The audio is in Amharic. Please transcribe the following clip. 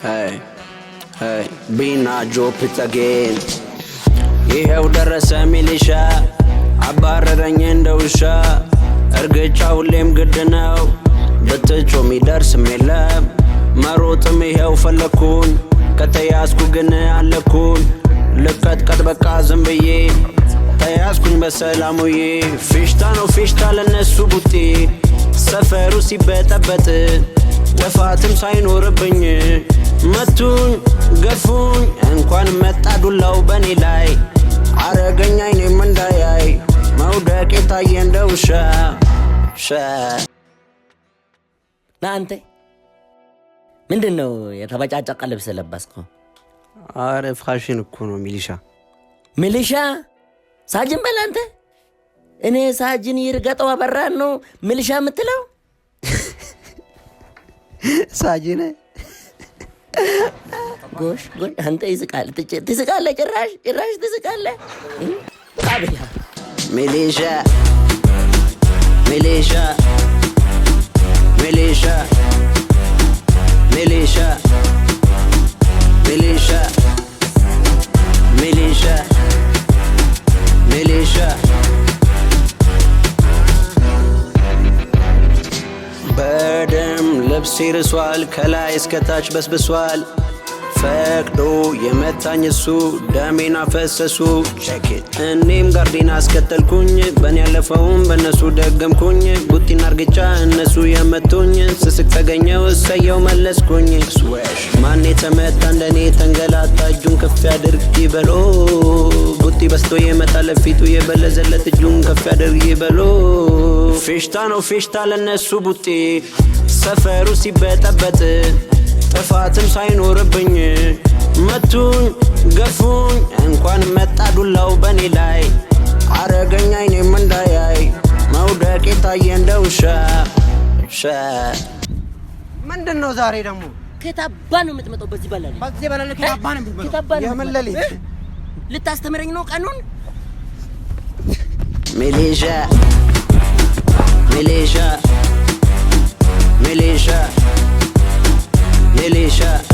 Hey, hey, Bina Joe Pizza again. ይሄው ደረሰ ሚሊሻ አባረረኝ እንደ ውሻ እርግጫ ሁሌም ግድ ነው ብትጮ ሚደርስም የለም መሮጥም ይሄው ፈለኩኝ ከተያዝኩ ግን አለኩኝ ልቀጥቀጥ በቃ ዝም ብዬ ተያዝኩኝ በሰላሙዬ ፊሽታ ነው ፊሽታ ለነሱ ቡጢ ሰፈሩ ሲበጠበጥ ጥፋትም ሳይኖርብኝ መቱኝ ገፉኝ እንኳን መጣ ዱላው በኔ ላይ አረገኝ አይኔም እንዳያይ መውደቅ የታየ እንደ ውሻ ናንተ ምንድነው የተበጫጨቀ ልብስ ለበስከው? አረ ፋሽን እኮ ነው ሚሊሻ ሳጅን በላንተ እኔ ሳጅን ይርገጠው አበራን ነው ሚሊሻ የምትለው ሳጅን ጎሽ አንተ ይስቃል ትስቃለህ ጭራሽ ትስቃለህ አብያ ሚሊሻ ሚሊሻ ሚሊሻ ሚሊሻ ሚሊሻ ሚሊሻ ሚሊሻ በደም ልብስ ይርሷል ከላይ እስከታች በስብሷል ፈቅዶ የመታኝ እሱ ደሜን አፈሰሱ እኔም ጋርዲና አስከተልኩኝ በኔ ያለፈውም በነሱ ደገምኩኝ ቡጢና እርግጫ እነሱ የመቱኝ ስስቅ ተገኘው እሰየው መለስኩኝ ማን የተመታ እንደኔ ተንገላታ እጁን ከፍ ያድርግ ይበሎ ቡጢ በስቶ የመጣ ለፊቱ የበለዘለት እጁን ከፍ ያድርግ ይበሎ ፊሽታ ነው ፊሽታ ለነሱ ቡጢ ሰፈሩ ሲበጠበጥ ጥፋትም ሳይኖርብኝ መቱኝ ገፉኝ እንኳን መጣ ዱላው በኔ ላይ አረገኝ አይኔም እንዳያይ መውደቅ የታየ እንደ ውሻ ምንድነው ዛሬ ደግሞ ከታባ ነው የምትመጣው በዚህ በላል ከታባ ነው የምትመጣው የመለሊ ልታስተምረኝ ነው ቀኑን ሚሊሻ ሚሊሻ ሚሊሻ Militia